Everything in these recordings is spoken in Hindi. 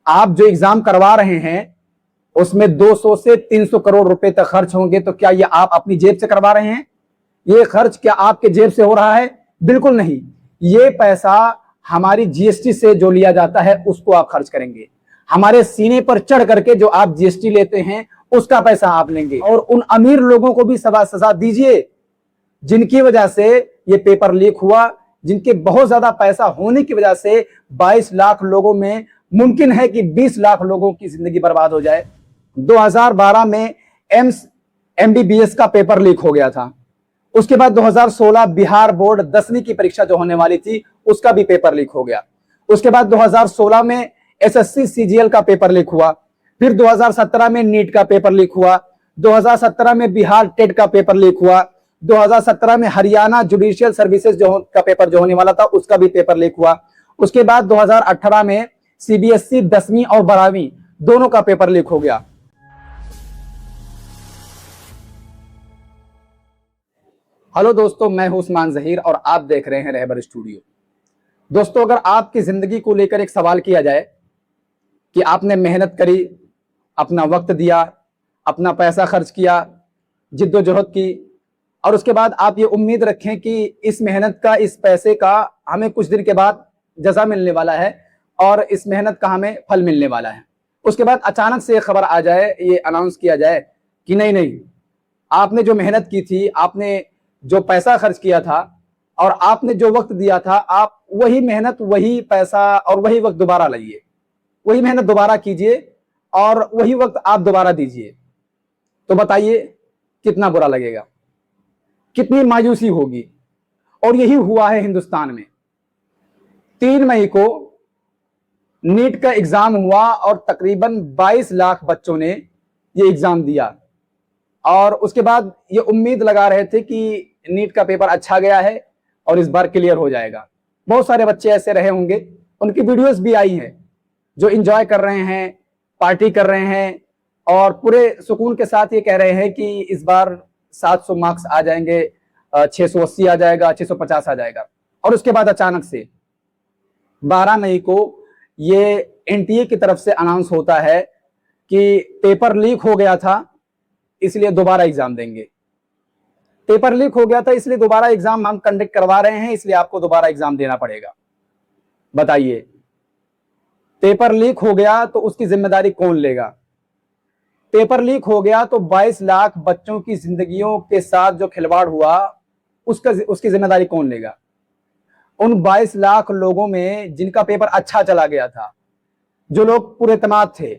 आप जो एग्जाम करवा रहे हैं उसमें 200 से 300 करोड़ रुपए तक खर्च होंगे, तो क्या ये आप अपनी जेब से करवा रहे हैं? ये खर्च क्या आपके जेब से हो रहा है? बिल्कुल नहीं। ये पैसा हमारी जीएसटी से जो लिया जाता है उसको आप खर्च करेंगे। हमारे सीने पर चढ़ करके जो आप जीएसटी लेते हैं उसका पैसा आप लेंगे। और उन अमीर लोगों को भी सजा दीजिए जिनकी वजह से ये पेपर लीक हुआ, जिनके बहुत ज्यादा पैसा होने की वजह से 22 लाख लोगों में मुमकिन है कि 20 लाख लोगों की जिंदगी बर्बाद हो जाए। 2012 में एम्स एमबीबीएस का पेपर लीक हो गया था। उसके बाद 2016 बिहार बोर्ड 10वीं की परीक्षा जो होने वाली थी उसका भी पेपर लीक हो गया। उसके बाद 2016 में एसएससी सीजीएल का पेपर लीक हुआ। फिर 2017 में नीट का पेपर लीक हुआ। 2017 में बिहार टेट का पेपर लीक हुआ। 2017 में हरियाणा जुडिशियल सर्विसेज का पेपर जो होने वाला था उसका भी पेपर लीक हुआ। उसके बाद 2018 में सीबीएसई 10वीं और 12वीं दोनों का पेपर लीक हो गया। हेलो दोस्तों, मैं हूं उस्मान जहीर और आप देख रहे हैं रहबर स्टूडियो। दोस्तों, अगर आपकी जिंदगी को लेकर एक सवाल किया जाए कि आपने मेहनत करी, अपना वक्त दिया, अपना पैसा खर्च किया, जिद्दोजहद की, और उसके बाद आप ये उम्मीद रखें कि इस मेहनत का, इस पैसे का हमें कुछ दिन के बाद जज़ा मिलने वाला है और इस मेहनत का हमें फल मिलने वाला है। उसके बाद अचानक से खबर आ जाए, ये अनाउंस किया जाए कि नहीं नहीं, आपने जो मेहनत की थी, आपने जो पैसा खर्च किया था और आपने जो वक्त दिया था, आप वही मेहनत, वही पैसा और वही वक्त दोबारा लाइए, वही मेहनत दोबारा कीजिए और वही वक्त आप दोबारा दीजिए। तो बताइए कितना बुरा लगेगा, कितनी मायूसी होगी। और यही हुआ है हिंदुस्तान में। 3 मई को नीट का एग्जाम हुआ और तकरीबन 22 लाख बच्चों ने ये एग्जाम दिया और उसके बाद ये उम्मीद लगा रहे थे कि नीट का पेपर अच्छा गया है और इस बार क्लियर हो जाएगा। बहुत सारे बच्चे ऐसे रहे होंगे, उनकी वीडियोस भी आई हैं जो एंजॉय कर रहे हैं, पार्टी कर रहे हैं और पूरे सुकून के साथ ये कह रहे हैं कि इस बार 700 मार्क्स आ जाएंगे, 680 आ जाएगा, 650 आ जाएगा। और उसके बाद अचानक से 12 मई को ये एनटीए की तरफ से अनाउंस होता है कि पेपर लीक हो गया था इसलिए दोबारा एग्जाम देंगे। पेपर लीक हो गया था इसलिए दोबारा एग्जाम हम कंडक्ट करवा रहे हैं, इसलिए आपको दोबारा एग्जाम देना पड़ेगा। बताइए, पेपर लीक हो गया तो उसकी जिम्मेदारी कौन लेगा? पेपर लीक हो गया तो 22 लाख बच्चों की जिंदगियों के साथ जो खिलवाड़ हुआ उसकी जिम्मेदारी कौन लेगा? उन 22 लाख लोगों में जिनका पेपर अच्छा चला गया था, जो लोग पूरे एतमाद थे,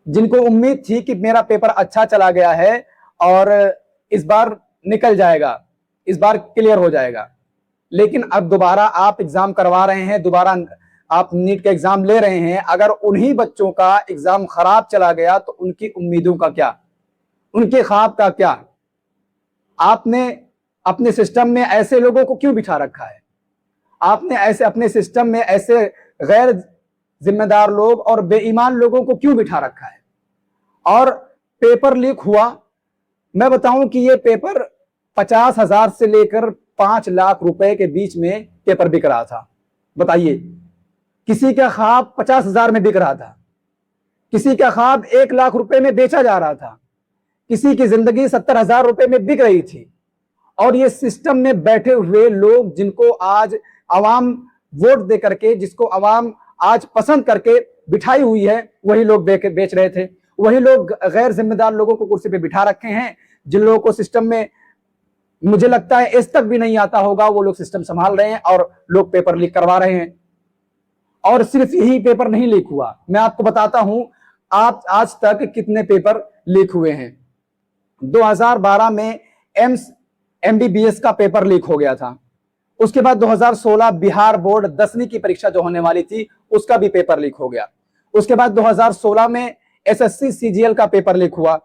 जिनको उम्मीद थी कि मेरा पेपर अच्छा चला गया है और इस बार निकल जाएगा, इस बार क्लियर हो जाएगा, लेकिन अब दोबारा आप एग्जाम करवा रहे हैं, दोबारा आप नीट का एग्जाम ले रहे हैं। अगर उन्हीं बच्चों का एग्जाम खराब चला गया तो उनकी उम्मीदों का क्या, उनके ख्वाब का क्या? आपने अपने सिस्टम में ऐसे लोगों को क्यों बिठा रखा है? आपने ऐसे अपने सिस्टम में ऐसे गैर जिम्मेदार लोग और बेईमान लोगों को क्यों बिठा रखा है? और पेपर लीक हुआ, मैं बताऊं कि ये पेपर 50,000 से लेकर 5 लाख रुपए के बीच में पेपर बिक रहा था। बताइए, किसी का ख्वाब 50,000 में बिक रहा था, किसी का ख्वाब 1 लाख रुपए में बेचा जा रहा था, किसी की जिंदगी 70,000 रुपए में बिक रही थी। और ये सिस्टम में बैठे हुए लोग जिनको आज आवाम वोट दे करके, जिसको आवाम आज पसंद करके बिठाई हुई है, वही लोग बेच रहे थे। वही लोग गैर जिम्मेदार लोगों को कुर्सी पे बिठा रखे हैं, जिन लोगों को सिस्टम में मुझे लगता है इस तक भी नहीं आता होगा, वो लोग सिस्टम संभाल रहे हैं और लोग पेपर लीक करवा रहे हैं। और सिर्फ यही पेपर नहीं लीक हुआ, मैं आपको बताता हूं आप आज तक कितने पेपर लीक हुए हैं। 2012 में एम्स एमबीबीएस का पेपर लीक हो गया था। उसके बाद 2016 बिहार बोर्ड 10वीं की परीक्षा जो होने वाली थी उसका भी पेपर लीक हो गया। उसके बाद 2016 में एसएससी सीजीएल का पेपर लीक हुआ।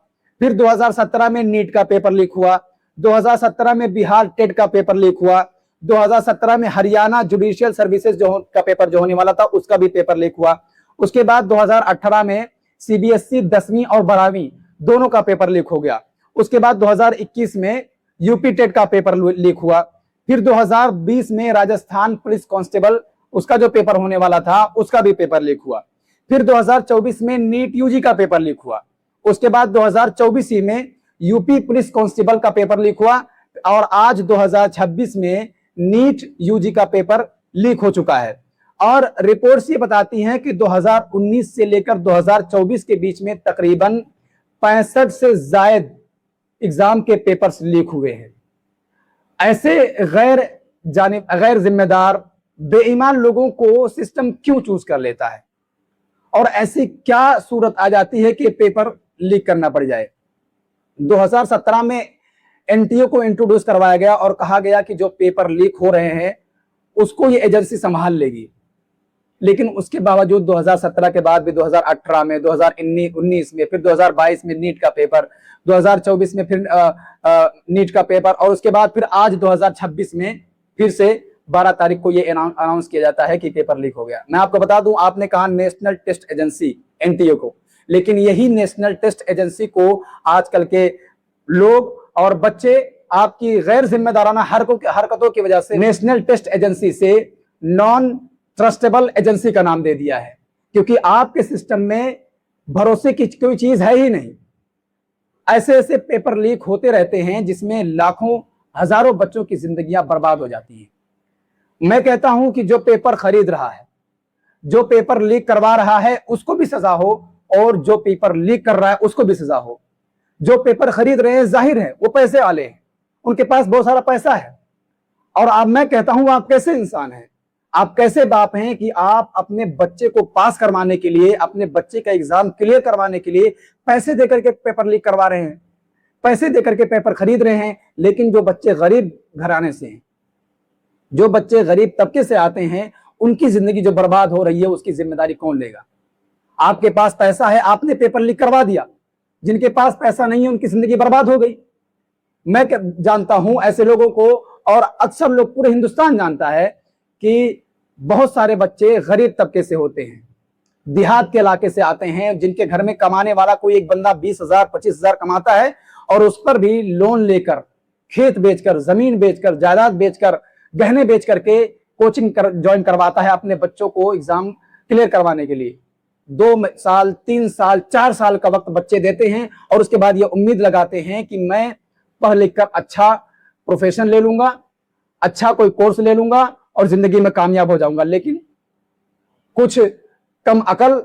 फिर 2017 में नीट का पेपर लीक हुआ। 2017 में बिहार टेट का पेपर लीक हुआ। 2017 में हरियाणा जुडिशियल सर्विसेज का पेपर जो होने वाला था उसका भी पेपर लीक हुआ। उसके बाद 2018 में सीबीएसई 10वीं और 12वीं दोनों का पेपर लीक हो गया। उसके बाद 2021 में यूपी टेट का पेपर लीक हुआ। फिर 2020 में राजस्थान पुलिस कांस्टेबल उसका जो पेपर होने वाला था उसका भी पेपर लीक हुआ। फिर 2024 में नीट यूजी का पेपर लीक हुआ। उसके बाद 2024 में यूपी पुलिस कांस्टेबल का पेपर लीक हुआ और आज 2026 में नीट यूजी का पेपर लीक हो चुका है। और रिपोर्ट्स ये बताती हैं कि 2019 से लेकर 2024 के बीच में तकरीबन 65 से ज्यादा एग्जाम के पेपर्स लीक हुए हैं। ऐसे गैर जिम्मेदार बेईमान लोगों को सिस्टम क्यों चूज कर लेता है और ऐसी क्या सूरत आ जाती है कि पेपर लीक करना पड़ जाए। 2017 में एनटीए को इंट्रोड्यूस करवाया गया और कहा गया कि जो पेपर लीक हो रहे हैं उसको ये एजेंसी संभाल लेगी, लेकिन उसके बावजूद 2017 के बाद भी 2018 में, 2019 में, फिर 2022 में नीट का पेपर, 2024 में फिर नीट का पेपर और उसके बाद फिर आज 2026 में फिर से 12 तारीख को ये अनाउंस किया जाता है कि पेपर लीक हो गया। मैं आपको बता दूं, आपने कहा नेशनल टेस्ट एजेंसी एनटीए को, लेकिन यही नेशनल टेस्ट एजेंसी को आजकल के लोग और बच्चे आपकी गैर जिम्मेदाराना हरकतों की वजह से नेशनल टेस्ट एजेंसी से नॉन ट्रस्टेबल एजेंसी का नाम दे दिया है, क्योंकि आपके सिस्टम में भरोसे की कोई चीज है ही नहीं। ऐसे ऐसे पेपर लीक होते रहते हैं जिसमें लाखों हजारों बच्चों की जिंदगियां बर्बाद हो जाती हैं। मैं कहता हूं कि जो पेपर खरीद रहा है, जो पेपर लीक करवा रहा है उसको भी सजा हो और जो पेपर लीक कर रहा है उसको भी सजा हो। जो पेपर खरीद रहे हैं जाहिर है वो पैसे वाले हैं, उनके पास बहुत सारा पैसा है। और अब मैं कहता हूं आप कैसे इंसान हैं, आप कैसे बाप हैं कि आप अपने बच्चे को पास करवाने के लिए, अपने बच्चे का एग्जाम क्लियर करवाने के लिए पैसे देकर के पेपर लीक करवा रहे हैं, पैसे देकर के पेपर खरीद रहे हैं। लेकिन जो बच्चे गरीब घराने से हैं, जो बच्चे गरीब तबके से आते हैं, उनकी जिंदगी जो बर्बाद हो रही है उसकी जिम्मेदारी कौन लेगा। आपके पास पैसा है, आपने पेपर लीक करवा दिया, जिनके पास पैसा नहीं है उनकी जिंदगी बर्बाद हो गई। मैं जानता हूं ऐसे लोगों को, और अक्सर लोग, पूरे हिंदुस्तान जानता है कि बहुत सारे बच्चे गरीब तबके से होते हैं, देहात के इलाके से आते हैं, जिनके घर में कमाने वाला कोई एक बंदा 20,000 25,000 कमाता है और उस पर भी लोन लेकर, खेत बेचकर, जमीन बेचकर, जायदाद बेचकर, गहने बेच करके कोचिंग ज्वाइन करवाता है अपने बच्चों को एग्जाम क्लियर करवाने के लिए। 2 साल 3 साल 4 साल का वक्त बच्चे देते हैं और उसके बाद ये उम्मीद लगाते हैं कि मैं पढ़ लिख कर अच्छा प्रोफेशन ले लूंगा, अच्छा कोई कोर्स ले लूंगा और जिंदगी में कामयाब हो जाऊंगा। लेकिन कुछ कम अकल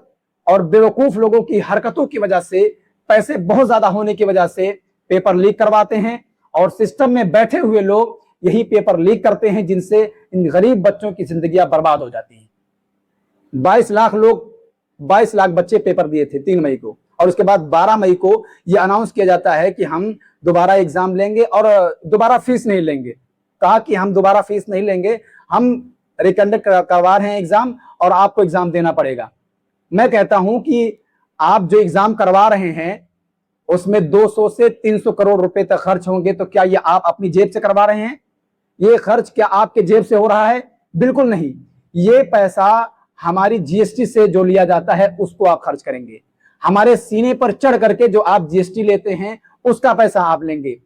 और बेवकूफ लोगों की हरकतों की वजह से, पैसे बहुत ज्यादा होने की वजह से पेपर लीक करवाते हैं और सिस्टम में बैठे हुए लोग यही पेपर लीक करते हैं, जिनसे इन गरीब बच्चों की जिंदगियां बर्बाद हो जाती हैं। 22 लाख बच्चे पेपर दिए थे 3 मई को, और उसके बाद 12 मई को यह अनाउंस किया जाता है कि हम दोबारा एग्जाम लेंगे और दोबारा फीस नहीं लेंगे। कहा कि हम दोबारा फीस नहीं लेंगे, हम रिकंडक्ट करवा रहे हैं एग्जाम और आपको एग्जाम देना पड़ेगा। मैं कहता हूं कि आप जो एग्जाम करवा रहे हैं उसमें 200 से 300 करोड़ रुपए तक खर्च होंगे, तो क्या ये आप अपनी जेब से करवा रहे हैं? ये खर्च क्या आपके जेब से हो रहा है? बिल्कुल नहीं। ये पैसा हमारी जीएसटी से जो लिया जाता है उसको आप खर्च करेंगे। हमारे सीने पर चढ़ करके जो आप जीएसटी लेते हैं उसका पैसा आप लेंगे।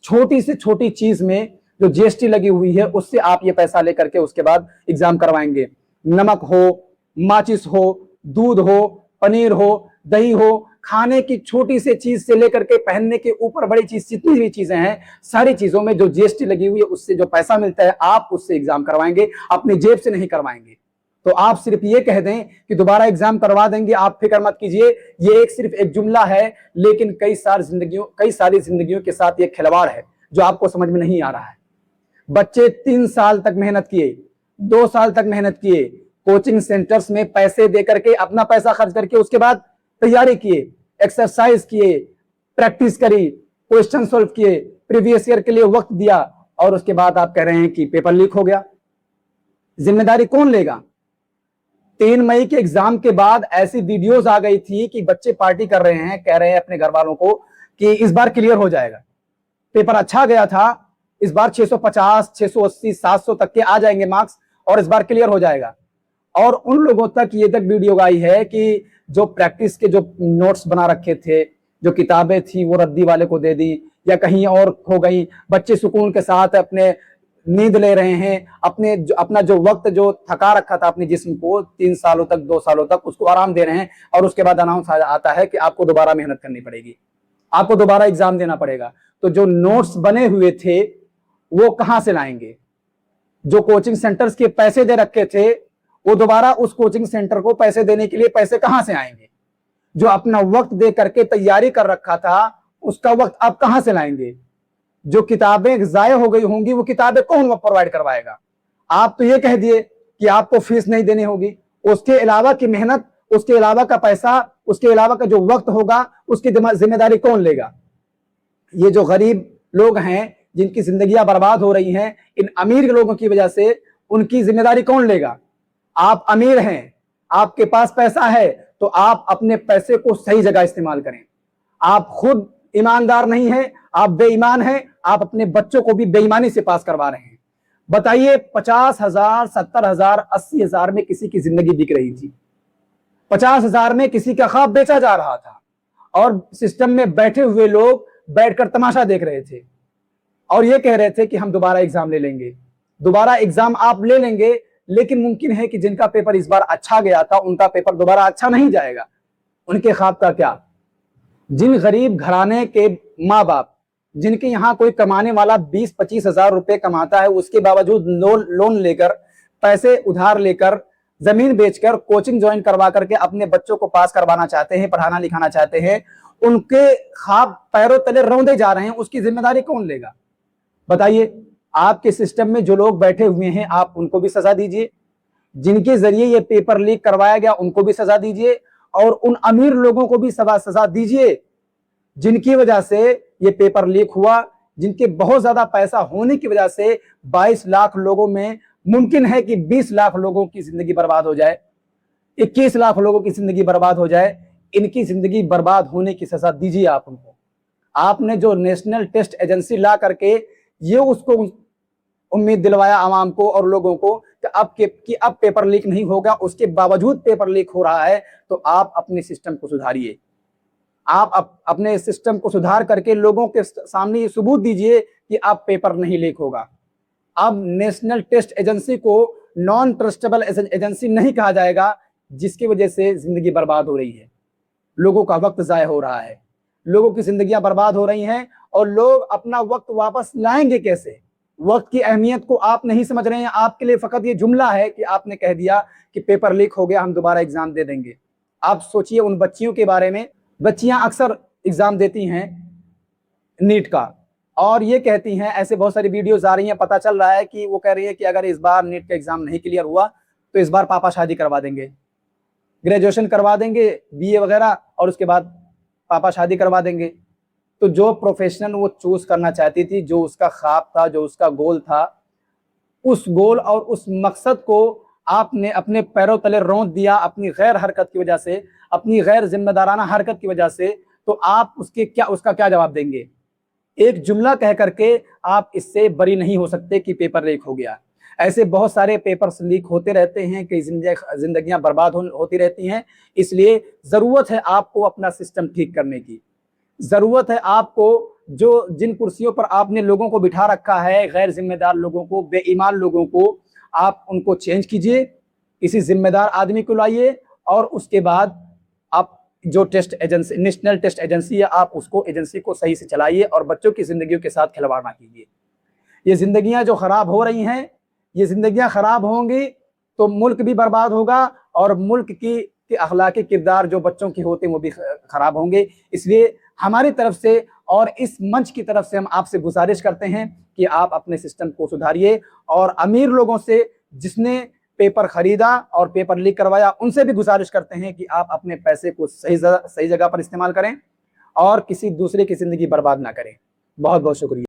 छोटी से छोटी चीज में जो जीएसटी लगी हुई है उससे आप ये पैसा लेकर के उसके बाद एग्जाम करवाएंगे। नमक हो, माचिस हो, दूध हो, पनीर हो, दही हो, खाने की छोटी सी चीज से लेकर के पहनने के ऊपर बड़ी चीज, जितनी भी चीजें हैं, सारी चीजों में जो जीएसटी लगी हुई है उससे जो पैसा मिलता है आप उससे एग्जाम करवाएंगे, अपनी जेब से नहीं करवाएंगे। तो आप सिर्फ ये कह दें कि दोबारा एग्जाम करवा देंगे, आप फिक्र मत कीजिए, ये सिर्फ एक जुमला है, लेकिन कई सारी जिंदगियों के साथ ये खिलवाड़ है जो आपको समझ में नहीं आ रहा है। बच्चे 3 साल तक मेहनत किए, 2 साल तक मेहनत किए, कोचिंग सेंटर्स में पैसे दे करके, अपना पैसा खर्च करके, उसके बाद तैयारी किए, एक्सरसाइज किए, प्रैक्टिस करी, क्वेश्चन सॉल्व किए, प्रीवियस ईयर के लिए वक्त दिया, और उसके बाद आप कह रहे हैं कि पेपर लीक हो गया। जिम्मेदारी कौन लेगा? 3 मई के एग्जाम के बाद ऐसी वीडियोस आ गई थी कि बच्चे पार्टी कर रहे हैं, कह रहे हैं अपने घर वालों को कि इस बार क्लियर हो जाएगा, पेपर अच्छा गया था, इस बार 650, 680, 700 तक के आ जाएंगे मार्क्स और इस बार क्लियर हो जाएगा। और उन लोगों तक ये तक वीडियो आई है कि जो प्रैक्टिस के जो नोट्स बना रखे थे, जो किताबें थी, वो रद्दी वाले को दे दी या कहीं और खो गई, बच्चे सुकून के साथ अपने नींद ले रहे हैं, अपना जो वक्त जो थका रखा था अपने जिस्म को 3 सालों तक 2 सालों तक, उसको आराम दे रहे हैं, और उसके बाद अनाउंस आता है कि आपको दोबारा मेहनत करनी पड़ेगी, आपको दोबारा एग्जाम देना पड़ेगा। तो जो नोट्स बने हुए थे वो कहां से लाएंगे? जो कोचिंग सेंटर्स के पैसे दे रखे थे वो दोबारा उस कोचिंग सेंटर को पैसे देने के लिए पैसे कहां से आएंगे? जो अपना वक्त दे करके तैयारी कर रखा था उसका वक्त आप कहां से लाएंगे? जो किताबें जाया हो गई होंगी वो किताबें कौन प्रोवाइड करवाएगा? आप तो ये कह दिए कि आपको फीस नहीं देनी होगी, उसके अलावा की मेहनत, उसके अलावा का पैसा, उसके अलावा का जो वक्त होगा उसकी जिम्मेदारी कौन लेगा? ये जो गरीब लोग हैं जिनकी जिंदगियां बर्बाद हो रही हैं इन अमीर लोगों की वजह से, उनकी जिम्मेदारी कौन लेगा? आप अमीर हैं, आपके पास पैसा है, तो आप अपने पैसे को सही जगह इस्तेमाल करें। आप खुद ईमानदार नहीं है, आप बेईमान हैं, आप अपने बच्चों को भी बेईमानी से पास करवा रहे हैं। बताइए 50,000, 70,000, 80,000 में किसी की जिंदगी बिक रही थी, 50,000 में किसी का ख्वाब बेचा जा रहा था, और सिस्टम में बैठे हुए लोग बैठकर तमाशा देख रहे थे और ये कह रहे थे कि हम दोबारा एग्जाम ले लेंगे। दोबारा एग्जाम आप ले लेंगे, लेकिन मुमकिन है कि जिनका पेपर इस बार अच्छा गया था उनका पेपर दोबारा अच्छा नहीं जाएगा। उनके ख्वाब का क्या? जिन गरीब घराने के माँ बाप जिनके यहाँ कोई कमाने वाला 20-25 हजार रुपए कमाता है, उसके बावजूद लोन लेकर, पैसे उधार लेकर, जमीन बेचकर कोचिंग ज्वाइन करवा करके अपने बच्चों को पास करवाना चाहते हैं, पढ़ाना लिखाना चाहते हैं, उनके ख्वाब पैरों तले रौंदे जा रहे हैं, उसकी जिम्मेदारी कौन लेगा? बताइए। आपके सिस्टम में जो लोग बैठे हुए हैं आप उनको भी सजा दीजिए, जिनके जरिए ये पेपर लीक करवाया गया उनको भी सजा दीजिए, और उन अमीर लोगों को भी सजा दीजिए जिनकी वजह से ये पेपर लीक हुआ, जिनके बहुत ज्यादा पैसा होने की वजह से 22 लाख लोगों में मुमकिन है कि 20 लाख लोगों की जिंदगी बर्बाद हो जाए, 21 लाख लोगों की जिंदगी बर्बाद हो जाए। इनकी जिंदगी बर्बाद होने की सजा दीजिए आप उनको। आपने जो नेशनल टेस्ट एजेंसी ला करके ये उसको उम्मीद दिलवाया आवाम को और लोगों को कि अब पेपर लीक नहीं होगा, उसके बावजूद पेपर लीक हो रहा है, तो आप अपने सिस्टम को सुधारिए। आप अपने सिस्टम को सुधार करके लोगों के सामने ये सबूत दीजिए कि अब पेपर नहीं लीक होगा। अब नेशनल टेस्ट एजेंसी को नॉन ट्रस्टेबल एजेंसी नहीं कहा जाएगा, जिसकी वजह से जिंदगी बर्बाद हो रही है, लोगों का वक्त जाया हो रहा है, लोगों की जिंदगियां बर्बाद हो रही हैं, और लोग अपना वक्त वापस लाएंगे कैसे? वक्त की अहमियत को आप नहीं समझ रहे हैं। आपके लिए फकत ये जुमला है कि आपने कह दिया कि पेपर लीक हो गया, हम दोबारा एग्जाम दे देंगे। आप सोचिए उन बच्चियों के बारे में। बच्चियां अक्सर एग्जाम देती हैं नीट का, और ये कहती हैं, ऐसे बहुत सारी वीडियोस आ रही हैं, पता चल रहा है कि वो कह रही है कि अगर इस बार नीट का एग्जाम नहीं क्लियर हुआ तो इस बार पापा शादी करवा देंगे, ग्रेजुएशन करवा देंगे, बीए वगैरह, और उसके बाद पापा शादी करवा देंगे। तो जो प्रोफेशन वो चूज करना चाहती थी, जो उसका ख्वाब था, जो उसका गोल था, उस गोल और उस मकसद को आपने अपने पैरों तले रौंद दिया अपनी गैर हरकत की वजह से, अपनी गैर जिम्मेदाराना हरकत की वजह से। तो आप उसका क्या जवाब देंगे? एक जुमला कह करके आप इससे बरी नहीं हो सकते कि पेपर लीक हो गया। ऐसे बहुत सारे पेपर्स लीक होते रहते हैं, कई जिंदगियां बर्बाद होती रहती हैं। इसलिए जरूरत है आपको अपना सिस्टम ठीक करने की। जरूरत है आपको, जो जिन कुर्सियों पर आपने लोगों को बिठा रखा है, गैर जिम्मेदार लोगों को, बेईमान लोगों को, आप उनको चेंज कीजिए, किसी जिम्मेदार आदमी को लाइए, और उसके बाद आप जो test agency, national test agency है, आप उसको एजेंसी को सही से चलाइए और बच्चों की जिंदगियों के साथ खिलवाड़ ना कीजिए। ये जिंदगियां जो खराब हो रही हैं, ये जिंदगियां खराब होंगी तो मुल्क भी बर्बाद होगा, और मुल्क की अखलाकी किरदार जो बच्चों की होते हैं वो भी खराब होंगे। इसलिए हमारी तरफ से और इस मंच की तरफ से हम आपसे गुजारिश करते हैं कि आप अपने सिस्टम को सुधारिए, और अमीर लोगों से, जिसने पेपर खरीदा और पेपर लीक करवाया, उनसे भी गुजारिश करते हैं कि आप अपने पैसे को सही जगह पर इस्तेमाल करें और किसी दूसरे की जिंदगी बर्बाद ना करें। बहुत बहुत शुक्रिया।